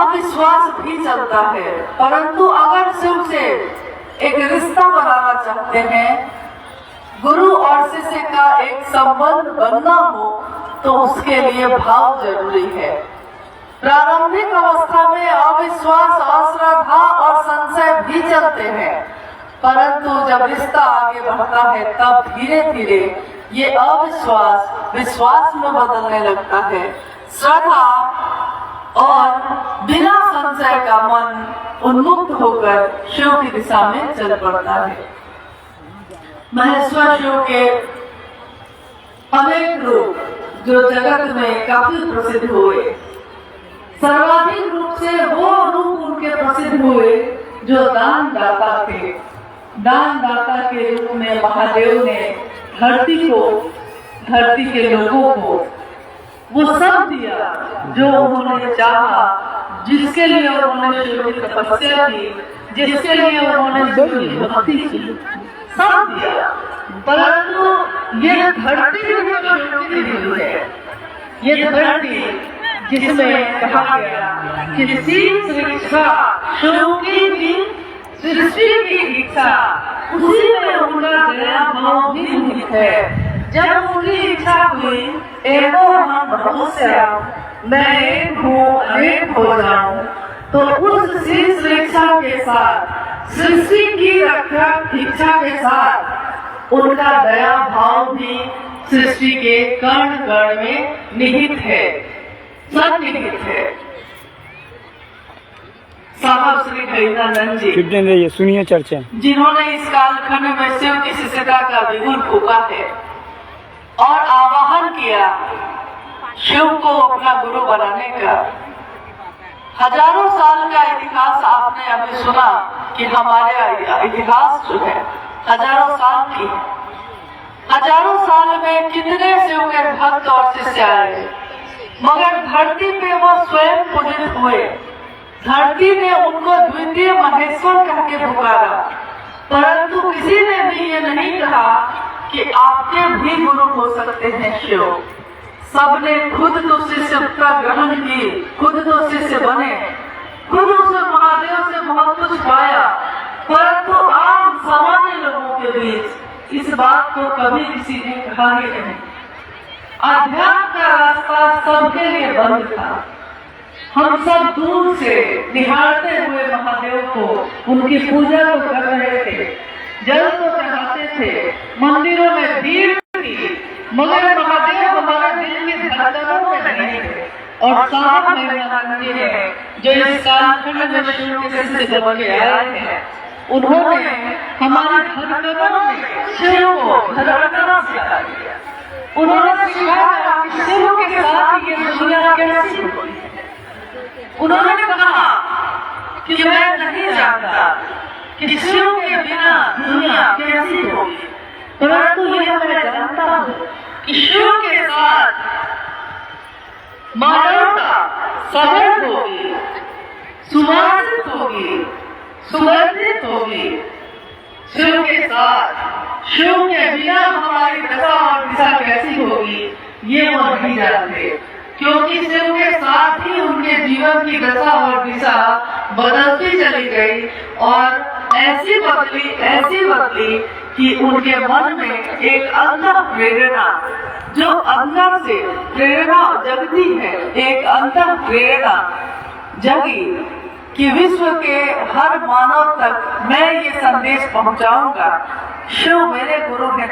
अविश्वास भी चलता है। परंतु अगर शिव से एक रिश्ता बनाना चाहते हैं, गुरु और शिष्य का एक संबंध बनना हो, तो उसके लिए भाव जरूरी है। प्रारंभिक अवस्था में अविश्वास, अश्रद्धा और संशय भी चलते हैं, परंतु जब रिश्ता आगे बढ़ता है तब धीरे धीरे ये अविश्वास विश्वास में बदलने लगता है। श्रद्धा और बिना संशय का मन उन्मुक्त होकर शिव की दिशा में चल पड़ता है। महेश्वर शिव के अनेक रूप जो जगत में काफी प्रसिद्ध हुए, सर्वाधिक रूप से वो रूप उनके प्रसिद्ध हुए जो दानदाता थे। दानदाता के रूप में महादेव ने धरती के लोगों को वो सब दिया जो उन्होंने चाहा, जिसके लिए उन्होंने शिव की तपस्या की, जिसके लिए उन्होंने शिव की भक्ति की, सब दिया। परंतु ये धरती जो शिव की दी है, ये धरती जिसमें कहा गया कि इच्छा शिव की सृष्टि की इच्छा, उसी में उनका दया भाव भी निहित है। जब उनकी इच्छा हुई एको हम बहुश्याम, मैं एक हूँ अनेक हो जाऊं, तो उस शीर्ष इच्छा के साथ, सृष्टि की रक्षा इच्छा के साथ उनका दया भाव भी सृष्टि के कण कण में निहित है, सब निहित है। साहब श्री हरिदानंद जी सुनिए चर्चा, जिन्होंने इस कालखंड में शिव की शिष्यता का बिगुल फूका है और आवाहन किया शिव को अपना गुरु बनाने का। हजारों साल का इतिहास आपने अभी सुना कि हमारे इतिहास जो है हजारों साल की है। हजारों साल में कितने शिव के भक्त और शिष्य आए, मगर धरती पे वो स्वयं पूजित हुए। धरती ने उनको द्वितीय महेश्वर कह के पुकारा, परंतु किसी ने भी ये नहीं कहा कि आपके भी गुरु हो सकते हैं शिव। सबने खुद तो शिष्यता ग्रहण की, खुद तो शिष्य बने, खुद उस महादेव से बहुत कुछ पाया, परंतु आम सामान्य लोगों के बीच इस बात को कभी किसी ने कहा ही नहीं। अध्यात्म का रास्ता सबके लिए बंद था। हम सब दूर से निहारते हुए महादेव को, उनकी पूजा को कर रहे थे, जल को चढ़ाते थे, मंदिरों में भीड़ थी, मगर महादेव हमारे दिल की धड़कनों में नहीं थे। और साहब हरिदानंद जी ने जो इस कालखंड में शिव के शिष्य बन के आए हैं, उन्होंने हमारी धड़कनों में शिव को धड़कना सिखा दिया। उन्होंने सिखाया कि शिव के साथ ये दुनिया कैसी होती है। उन्होंने कहा कि मैं नहीं जानता कि शिव के बिना दुनिया कैसी होगी, परंतु यह मैं जानता हूँ कि शिव के साथ मानवता सबल होगी, सुवासित होगी, सुगंधित होगी। शिव के साथ, शिव के बिना हमारी दशा और दिशा कैसी होगी ये वो नहीं जानते, क्योंकि शिव के साथ ही उनके जीवन की दशा और दिशा बदलती चली गई और ऐसी बदली कि उनके मन में एक अंतर प्रेरणा, जो अंदर से प्रेरणा जगती है, एक अंतर प्रेरणा जगी कि विश्व के हर मानव तक मैं ये संदेश पहुंचाऊंगा, शिव मेरे गुरु हैं।